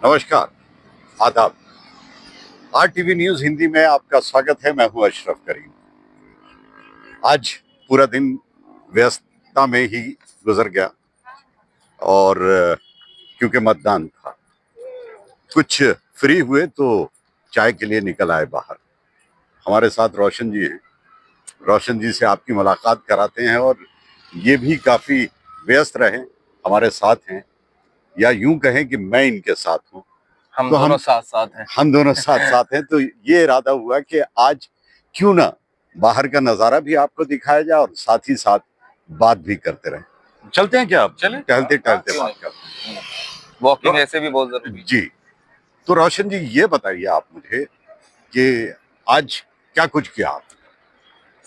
नमस्कार, आदाब। RTV news Hindi में आपका स्वागत है। मैं हूं अशरफ करीम। आज पूरा दिन व्यस्तता में ही गुजर गया और क्योंकि मतदान था, कुछ फ्री हुए तो चाय के लिए निकल आए बाहर। हमारे साथ रोशन जी हैं। रोशन जी से आपकी मुलाकात कराते हैं और ये भी काफ़ी व्यस्त रहे, हमारे साथ हैं, या यूं कहें कि मैं इनके साथ हूं। हम तो दोनों साथ साथ हैं। हम दोनों साथ साथ हैं। तो ये इरादा हुआ कि आज क्यों ना बाहर का नज़ारा भी आपको दिखाया जाए और साथ ही साथ बात भी करते रहें। चलते हैं क्या? चलें? टहलते टहलते क्यों बात नहीं? करते हैं। वॉकिंग रो- ऐसे भी बहुत जरूरी है। जी, तो रोशन जी ये बताइए आप मुझे कि आज क्या कुछ किया आप?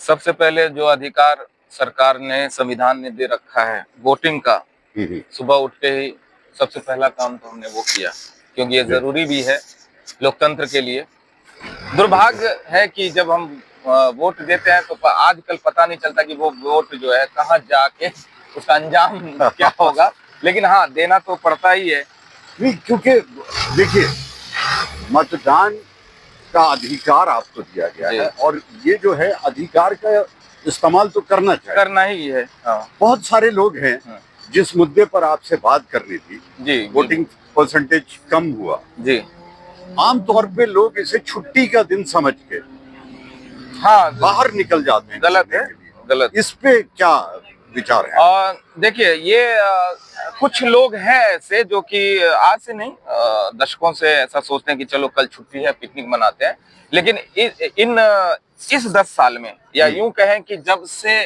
सबसे पहले जो अधिकार सरकार ने संविधान में दे रखा है वोटिंग का, हम्म, सुबह उठ के ही सबसे पहला काम तो हमने वो किया, क्योंकि ये जी, जरूरी भी है लोकतंत्र के लिए। दुर्भाग्य है कि जब हम वोट देते हैं तो आजकल पता नहीं चलता कि वो वोट जो है कहाँ जाके उसका अंजाम क्या होगा, लेकिन हाँ, देना तो पड़ता ही है। नहीं, क्योंकि देखिए, मतदान का अधिकार आपको दिया गया जी, है और ये जो है अधिकार का इस्तेमाल तो करना चाहिए। करना ही है। हाँ, बहुत सारे लोग हैं जिस मुद्दे पर आपसे बात करनी थी, जी, वोटिंग परसेंटेज कम हुआ। जी, आमतौर पे लोग इसे छुट्टी का दिन समझ के हाँ, बाहर निकल जाते हैं गलत घूमने है, के लिए। गलत। इस पे क्या विचार है? और देखिए, ये कुछ लोग हैं ऐसे जो कि आज से नहीं, दशकों से ऐसा सोचते हैं कि चलो कल छुट्टी है, पिकनिक मनाते हैं। लेकिन इस 10 साल में, या यूं कहें कि जब से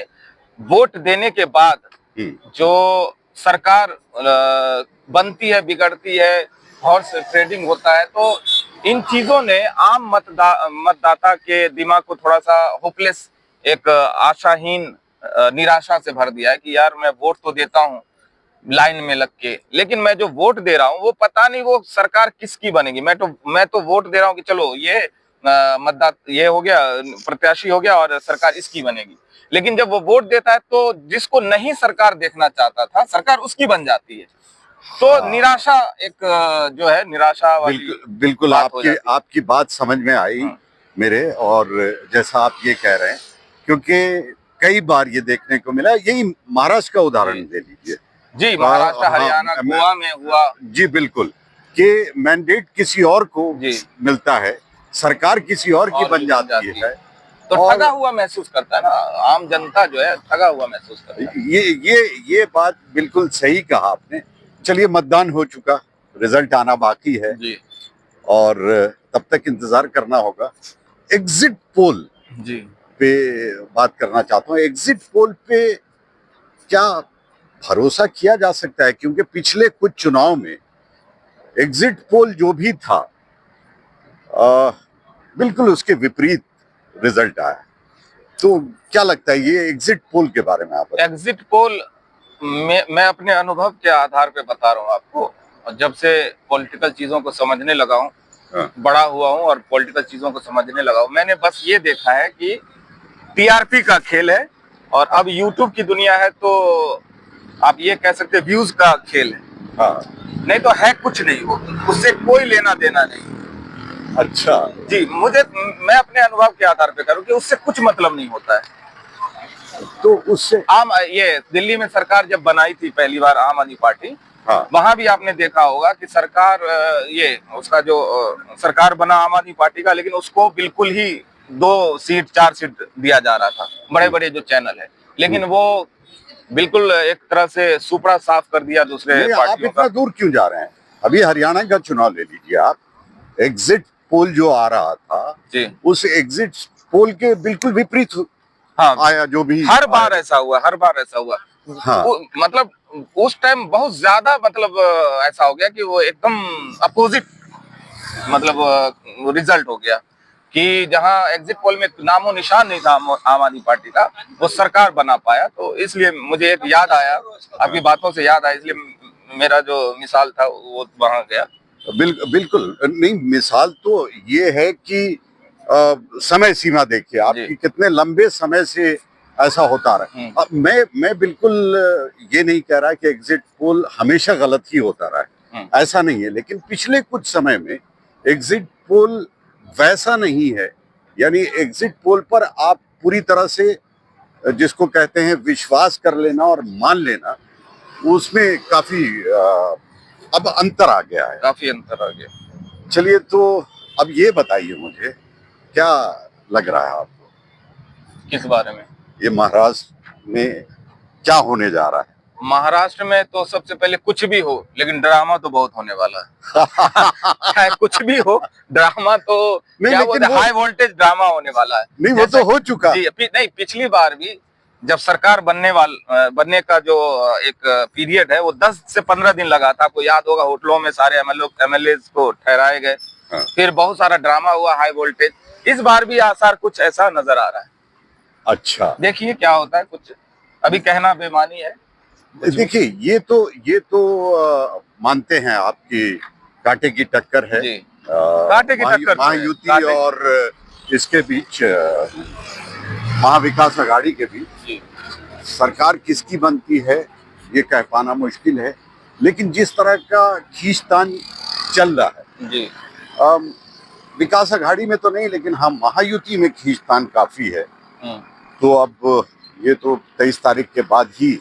वोट देने के बाद जो सरकार बनती है, बिगड़ती है, हॉर्स ट्रेडिंग होता है, तो इन चीजों ने आम मतदाता के दिमाग को थोड़ा सा होपलेस, एक आशाहीन, निराशा से भर दिया है कि यार मैं वोट तो देता हूँ लाइन में लग के, लेकिन मैं जो वोट दे रहा हूँ वो पता नहीं वो सरकार किसकी बनेगी। मैं तो वोट दे रहा हूँ कि चलो ये मतदाता ये हो गया, प्रत्याशी हो गया और सरकार इसकी बनेगी। लेकिन जब वो वोट देता है तो जिसको नहीं सरकार देखना चाहता था, सरकार उसकी बन जाती है। तो निराशा, एक जो है निराशा वाली बिल्कुल बिल्कुल, बात हो आपकी जाती है। आपकी बात समझ में आई मेरे। और जैसा आप ये कह रहे हैं, क्योंकि कई बार ये देखने को मिला, यही महाराष्ट्र का उदाहरण जी, ले लीजिए। जी, महाराष्ट्र, हाँ, हरियाणा, गोवा में हुआ। जी बिल्कुल, कि मैंडेट किसी और को जी, मिलता है, सरकार किसी और की बन जाती है। तो और ठगा हुआ महसूस करता है ना, आम जनता जो है ठगा हुआ महसूस करता है। ये बात बिल्कुल सही कहा आपने। चलिए, मतदान हो चुका, रिजल्ट आना बाकी है जी, और तब तक इंतजार करना होगा। एग्जिट पोल जी, पे बात करना चाहता हूँ। एग्जिट पोल पे क्या भरोसा किया जा सकता है? क्योंकि पिछले कुछ चुनाव में एग्जिट पोल जो भी था, आ, बिल्कुल उसके विपरीत रिजल्ट आया। तो क्या लगता है ये एग्जिट पोल के बारे में? आप बताइए। एग्जिट पोल में मैं अपने अनुभव के आधार पे बता रहा हूँ आपको, और जब से पॉलिटिकल चीजों को समझने लगा हूँ, हाँ, बड़ा हुआ हूँ और पॉलिटिकल चीजों को समझने लगा हूँ, मैंने बस ये देखा है कि टीआरपी का खेल है। और अब यूट्यूब की दुनिया है, तो आप ये कह सकते हैं व्यूज का खेल है। हाँ, नहीं तो है कुछ नहीं, वो उससे कोई लेना देना नहीं। अच्छा, जी, मैं अपने अनुभव के आधार पे करूँ कि उससे कुछ मतलब नहीं होता है। तो उससे ये दिल्ली में सरकार जब बनाई थी पहली बार आम आदमी पार्टी, हाँ, वहां भी आपने देखा होगा कि सरकार, ये उसका जो सरकार बना आम आदमी पार्टी का, लेकिन उसको बिल्कुल ही 2 सीट 4 सीट दिया जा रहा था, बड़े बड़े जो चैनल है, लेकिन वो बिल्कुल एक तरह से सुपड़ा साफ कर दिया दूसरे नहीं, आप पार्टियों इतना का। दूर क्यों जा रहे हैं? अभी हरियाणा का चुनाव ले लीजिए आप। एग्जिट पोल जो आ रहा था, जी, उस एग्जिट पोल के बिल्कुल विपरीत हाँ, आया जो भी हर बार आया। ऐसा हुआ, हर बार ऐसा हुआ। हाँ, मतलब उस टाइम बहुत ज्यादा, मतलब ऐसा हो गया कि वो एकदम अपोजिट, मतलब रिजल्ट हो गया कि जहां एग्जिट पोल में नामो निशान नहीं था आम आदमी पार्टी का, वो सरकार बना पाया। तो इसलिए मुझे एक याद आया, आपकी बातों से याद आया, इसलिए मेरा जो मिसाल था वो वहां गया। बिल्कुल नहीं, मिसाल तो ये है कि समय सीमा देखिए जी, आपकी, कितने लंबे समय से ऐसा होता रहा। अब मैं बिल्कुल ये नहीं कह रहा कि एग्जिट पोल हमेशा गलत ही होता रहा है। ऐसा नहीं है, लेकिन पिछले कुछ समय में एग्जिट पोल वैसा नहीं है। यानी एग्जिट पोल पर आप पूरी तरह से जिसको कहते हैं विश्वास कर लेना और मान लेना, उसमें काफी अब अंतर आ गया है। काफी अंतर आ गया। चलिए, तो अब ये बताइए मुझे, क्या लग रहा है आपको किस बारे में? ये महाराष्ट्र में क्या होने जा रहा है? महाराष्ट्र में तो सबसे पहले कुछ भी हो, लेकिन ड्रामा तो बहुत होने वाला है। चाहे कुछ भी हो, ड्रामा तो नहीं, क्या लेकिन बोलते हैं, हाई वोल्टेज ड्रामा होने वाला है। नहीं, वो तो हो चुका। जी, नहीं, पिछली बार भी जब सरकार बनने का जो एक पीरियड है, वो 10 से 15 दिन लगा था। आपको याद होगा, होटलों में सारे एमएलए को ठहराए गए। हाँ। फिर बहुत सारा ड्रामा हुआ, हाई वोल्टेज। इस बार भी आसार कुछ ऐसा नजर आ रहा है। अच्छा, देखिए क्या होता है, कुछ अभी कहना बेमानी है। देखिए, ये तो मानते हैं आपकी कांटे की टक्कर है। जी, कांटे की टक्कर तो है। महायुति और इसके बीच, महाविकास आघाड़ी के बीच जी, सरकार किसकी बनती है ये कह पाना मुश्किल है। लेकिन जिस तरह का खींचतान चल रहा है, जी, अम, विकास आघाड़ी में तो नहीं, लेकिन हाँ, महायुति में खींचतान काफी है। तो अब ये तो 23 तारीख के बाद ही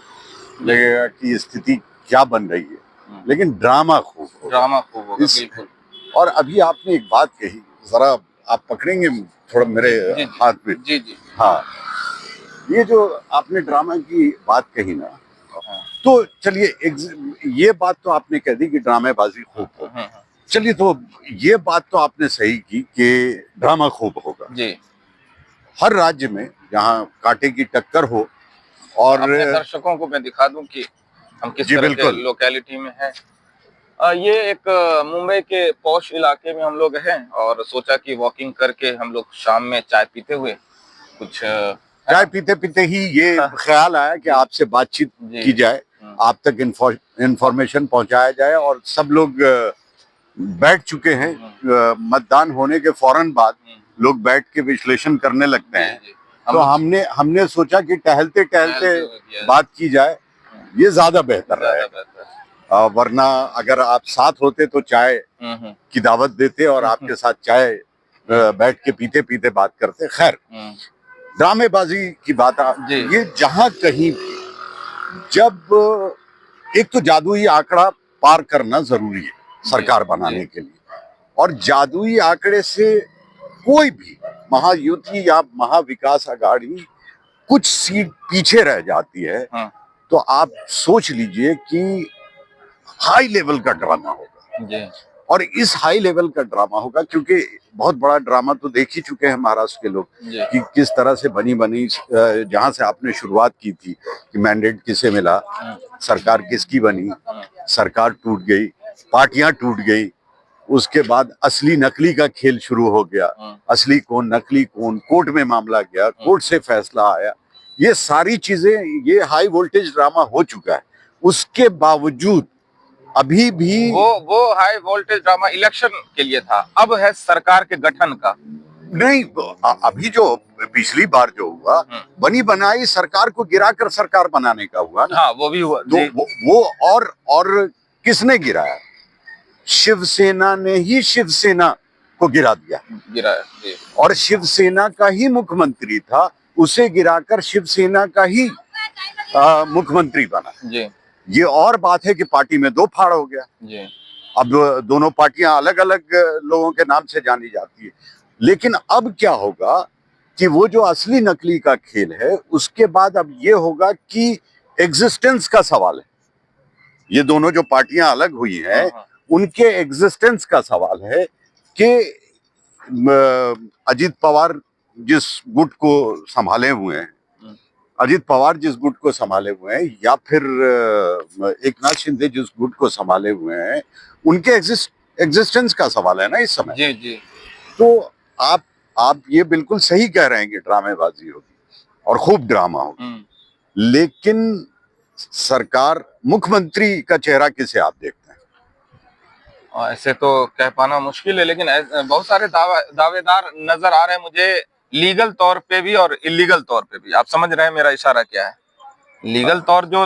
लगेगा कि स्थिति क्या बन रही है। लेकिन ड्रामा खूब होगा। ड्रामा खूब होगा, इस- बिल्कुल। और अभी आपने एक बात कही, जरा आप पकड़ेंगे थोड़ा मेरे जी, हाथ में? जी, जी, हाँ, ये जो आपने ड्रामा की बात कही ना, हाँ, तो चलिए, ये बात तो आपने कह दी कि ड्रामेबाजी खूब होगा। चलिए, तो ये बात तो आपने सही की कि ड्रामा खूब होगा। जी। हर राज्य में जहाँ कांटे की टक्कर हो, और अपने दर्शकों को मैं दिखा दूं कि हम किस जी, तरह के बिल्कुल। लोकेलिटी में हैं। ये एक मुंबई के पॉश इलाके में हम लोग हैं, और सोचा कि वॉकिंग करके हम लोग शाम में चाय पीते हुए कुछ चाय पीते पीते ही ये ख्याल आया कि आपसे बातचीत जी। की जाए, आप तक इंफॉर्मेशन पहुंचाया जाए। और सब लोग बैठ चुके हैं, मतदान होने के फौरन बाद लोग बैठ के विश्लेषण करने लगते हैं। जी, तो हमने सोचा कि टहलते टहलते बात की जाए, ये ज्यादा बेहतर रहेगा। वरना अगर आप साथ होते तो चाय की दावत देते और आपके साथ चाय बैठ के पीते पीते बात करते। खैर, ड्रामेबाजी की बात ये जहां कहीं भी, जब एक तो जादुई आंकड़ा पार करना जरूरी है सरकार बनाने के लिए, और जादुई आंकड़े से कोई भी महायुति या महाविकास आघाड़ी कुछ सीट पीछे रह जाती है, तो आप सोच लीजिए कि हाई लेवल का ड्रामा होगा। जी, और इस हाई लेवल का ड्रामा होगा क्योंकि बहुत बड़ा ड्रामा तो देख ही चुके हैं महाराष्ट्र के लोग कि किस तरह से बनी जहां से आपने शुरुआत की थी कि मैंडेट किसे मिला, सरकार किसकी बनी, सरकार टूट गई, पार्टियां टूट गई, उसके बाद असली नकली का खेल शुरू हो गया। असली कौन, नकली कौन, कोर्ट में मामला गया, कोर्ट से फैसला आया। ये सारी चीजें, ये हाई वोल्टेज ड्रामा हो चुका है। उसके बावजूद अभी भी वो हाई वोल्टेज ड्रामा इलेक्शन के लिए था, अब है सरकार के गठन का। नहीं, अभी जो पिछली बार जो हुआ, बनी बनाई सरकार को गिराकर सरकार बनाने का हुआ ना। हाँ, वो भी हुआ। तो वो और किसने गिराया? शिवसेना ने ही शिवसेना को गिरा दिया। जी। और शिवसेना का ही मुख्यमंत्री था, उसे गिराकर शिवसेना का ही मुख्यमंत्री बना। जी, ये और बात है कि पार्टी में दो फाड़ हो गया। जी, अब दोनों पार्टियां अलग अलग लोगों के नाम से जानी जाती है। लेकिन अब क्या होगा कि वो जो असली नकली का खेल है, उसके बाद अब ये होगा कि एग्जिस्टेंस का सवाल है। ये दोनों जो पार्टियां अलग हुई हैं, उनके एग्जिस्टेंस का सवाल है कि अजीत पवार जिस गुट को संभाले हुए हैं, या फिर एकनाथ शिंदे जिस गुट को संभाले हुए हैं, उनके एग्जिस्टेंस का सवाल है ना इस समय। जी, जी। तो आप ये बिल्कुल सही कह रहे हैं कि ड्रामेबाजी होगी और खूब ड्रामा होगा। लेकिन सरकार, मुख्यमंत्री का चेहरा किसे आप देखते हैं? ऐसे तो कह पाना मुश्किल है, लेकिन बहुत सारे दावेदार नजर आ रहे हैं मुझे, लीगल तौर पे भी और इलीगल तौर पे भी। आप समझ रहे हैं मेरा इशारा क्या है? लीगल तौर जो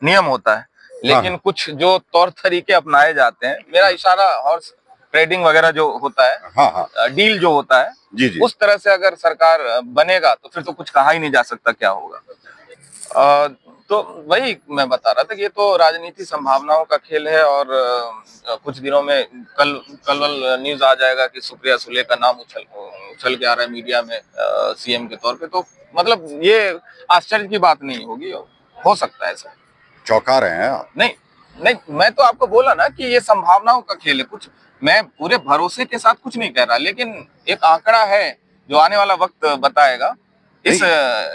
नियम होता है लेकिन कुछ जो तौर तरीके अपनाए जाते हैं, मेरा इशारा हॉर्स ट्रेडिंग वगैरह जो होता है, हाँ हाँ डील जो होता है, जी जी उस तरह से अगर सरकार बनेगा तो फिर तो कुछ कहा ही नहीं जा सकता क्या होगा। अ, तो वही मैं बता रहा था कि ये तो राजनीति संभावनाओं का खेल है, और कुछ दिनों में कल कल न्यूज आ जाएगा कि सुप्रिया सुले का नाम उछल के आ रहा है मीडिया में सीएम के तौर पे, तो मतलब ये आश्चर्य की बात नहीं होगी, हो सकता है ऐसा। चौंका रहे हैं आप। नहीं नहीं, मैं तो आपको बोला ना कि ये संभावनाओं का खेल है, कुछ मैं पूरे भरोसे के साथ कुछ नहीं कह रहा, लेकिन एक आंकड़ा है जो आने वाला वक्त बताएगा। इस नहीं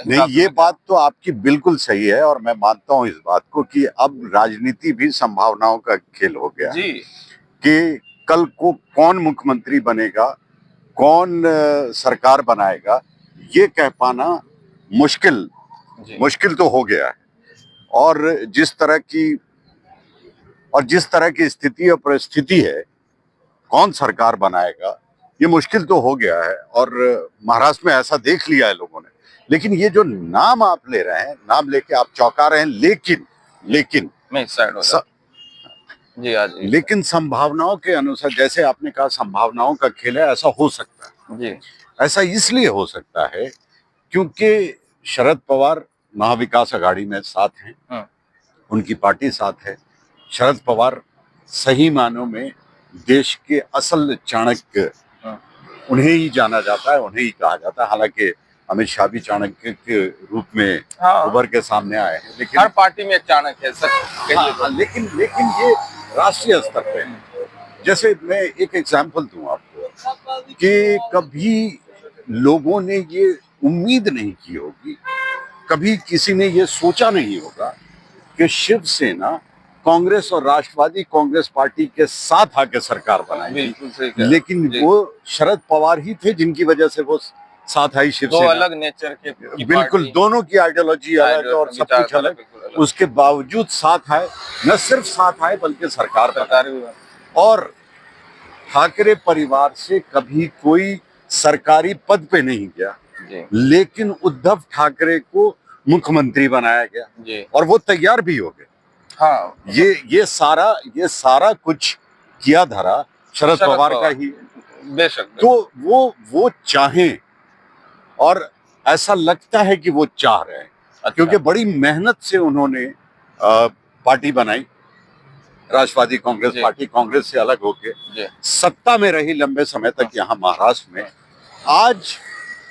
हिसाब से ये मैं- बात तो आपकी बिल्कुल सही है और मैं मानता हूं इस बात को कि अब राजनीति भी संभावनाओं का खेल हो गया है जी कि कल को कौन मुख्यमंत्री बनेगा, कौन सरकार बनाएगा, ये कह पाना मुश्किल जी मुश्किल तो हो गया है। और जिस तरह की स्थिति और परिस्थिति है, कौन सरकार बनाएगा ये मुश्किल तो हो गया है। और महाराष्ट्र में ऐसा देख लिया है लोगों ने। लेकिन ये जो नाम आप ले रहे हैं, नाम लेके आप चौंका रहे हैं, लेकिन मैं इस साइड हो स, जाता जी आज जी लेकिन संभावनाओं के अनुसार, जैसे आपने कहा संभावनाओं का खेल है, ऐसा हो सकता है। जी ऐसा इसलिए हो सकता है क्योंकि शरद पवार महाविकास आघाड़ी में साथ हैं, हाँ, उनकी पार्टी साथ है। शरद पवार सही मानों में देश के असल चाणक्य, हाँ, उन्हें ही जाना जाता है, उन्हें ही कहा जाता है। हालांकि अमित शाह भी चाणक्य के रूप में हाँ। उभर के सामने आए हैं, लेकिन हर पार्टी में एक चाणक्य है सर, कहिए हाँ, तो। लेकिन ये राष्ट्रीय स्तर पे है। जैसे मैं एक एग्जांपल दूं आपको कि कभी लोगों ने ये उम्मीद नहीं की होगी, कभी किसी ने ये सोचा नहीं होगा कि शिवसेना कांग्रेस और राष्ट्रवादी कांग्रेस पार्टी के साथ आके सरकार बनाएगी। बिल्कुल सही कह रहे हैं। लेकिन जी। वो शरद पवार ही थे जिनकी वजह से वो साथ आई दो शिवसेना। अलग नेचर की बिल्कुल, पार्टी, दोनों की आइडियोलॉजी अलग और सब कुछ विचारधारा अलग, बिल्कुल अलग। उसके बावजूद साथ आए, न सिर्फ साथ आए बल्कि सरकार बनाई। सरकार भी और ठाकरे परिवार से कभी कोई सरकारी पद पे नहीं गया, जी लेकिन उद्धव ठाकरे को मुख्यमंत्री बनाया गया जी और वो तैयार भी हो गए। हाँ, ये सारा कुछ किया धरा शरद पवार का ही है। बेशक तो वो चाहें, और ऐसा लगता है कि वो चाह रहे हैं, अच्छा। क्योंकि बड़ी मेहनत से उन्होंने पार्टी बनाई, राष्ट्रवादी कांग्रेस जी। पार्टी, कांग्रेस से अलग होके जी सत्ता में रही लंबे समय तक यहाँ महाराष्ट्र में। आज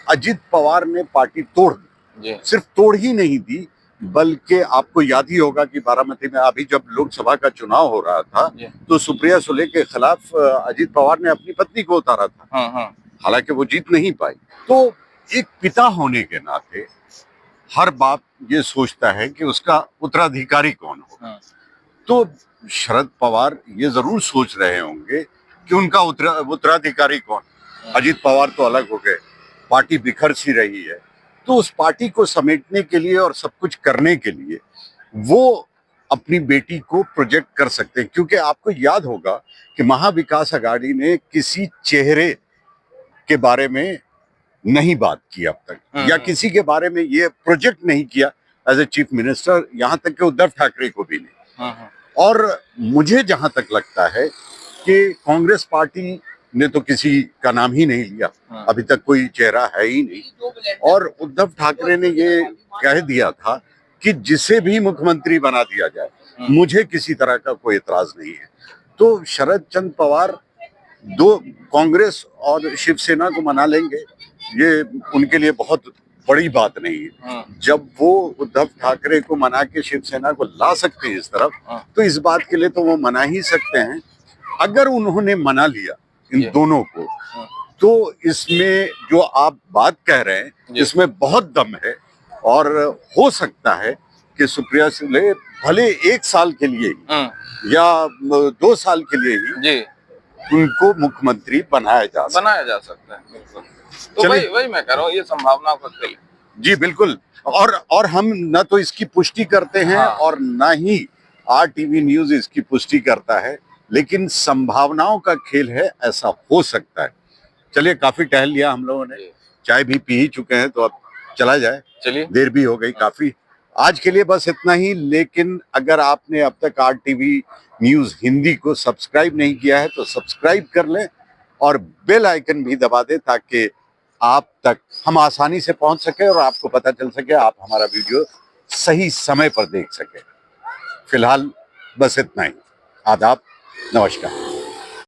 अजित पवार ने पार्टी तोड़ दी, जी सिर्फ तोड़ ही नहीं दी, बल्कि आपको याद ही होगा कि बारामती में अभी जब लोकसभा का चुनाव हो रहा था जी तो सुप्रिया सुले के खिलाफ अजित पवार ने अपनी पत्नी को उतारा था, हाँ हाँ हालांकि वो जीत नहीं पाई। तो एक पिता होने के नाते हर बाप ये सोचता है कि उसका उत्तराधिकारी कौन होगा। हाँ, तो शरद पवार ये जरूर सोच रहे होंगे कि उनका उत्तराधिकारी कौन। अजित पवार तो अलग हो गए, पार्टी बिखर सी रही है, तो उस पार्टी को समेटने के लिए और सब कुछ करने के लिए वो अपनी बेटी को प्रोजेक्ट कर सकते हैं। क्योंकि आपको याद होगा कि महाविकास आघाड़ी ने किसी चेहरे के बारे में नहीं बात की अब तक, या किसी के बारे में ये प्रोजेक्ट नहीं किया एज ए चीफ मिनिस्टर, यहाँ तक कि उद्धव ठाकरे को भी नहीं। हाँ, हाँ, और मुझे जहां तक लगता है कि कांग्रेस पार्टी ने तो किसी का नाम ही नहीं लिया, हाँ। अभी तक कोई चेहरा है ही नहीं। और उद्धव ठाकरे ने ये कह दिया था कि जिसे भी मुख्यमंत्री बना दिया जाए, मुझे किसी तरह का कोई इतराज नहीं है। तो शरद चंद्र पवार दो कांग्रेस और शिवसेना को मना लेंगे, ये उनके लिए बहुत बड़ी बात नहीं है। हाँ, जब वो उद्धव ठाकरे को मना के शिवसेना को ला सकते हैं इस तरफ, हाँ। तो इस बात के लिए तो वो मना ही सकते हैं। अगर उन्होंने मना लिया इन जी। दोनों को, तो इसमें जो आप बात कह रहे हैं, जी। इसमें बहुत दम है। और हो सकता है कि सुप्रिया सुले भले 1 साल के लिए ही हाँ, या 2 साल के लिए ही जी उनको मुख्यमंत्री बनाया बनाया जा सकता है, बिल्कुल। तो चलिए। वही मैं कह रहा हूँ, ये संभावनाओं का खेल है। जी बिल्कुल। और हम न तो इसकी पुष्टि करते हैं, हाँ। और ना ही RTV न्यूज इसकी पुष्टि करता है, लेकिन संभावनाओं का खेल है, ऐसा हो सकता है। चलिए, काफी टहल लिया हम लोगों ने, चाय भी पी ही चुके हैं, तो अब चला जाए, चलिए, देर भी हो गई काफी। आज के लिए बस इतना ही। लेकिन अगर आपने अब तक RTV न्यूज़ हिंदी को सब्सक्राइब नहीं किया है तो सब्सक्राइब कर लें और बेल आइकन भी दबा दें ताकि आप तक हम आसानी से पहुंच सके और आपको पता चल सके, आप हमारा वीडियो सही समय पर देख सके। फिलहाल बस इतना ही। आदाब, नमस्कार।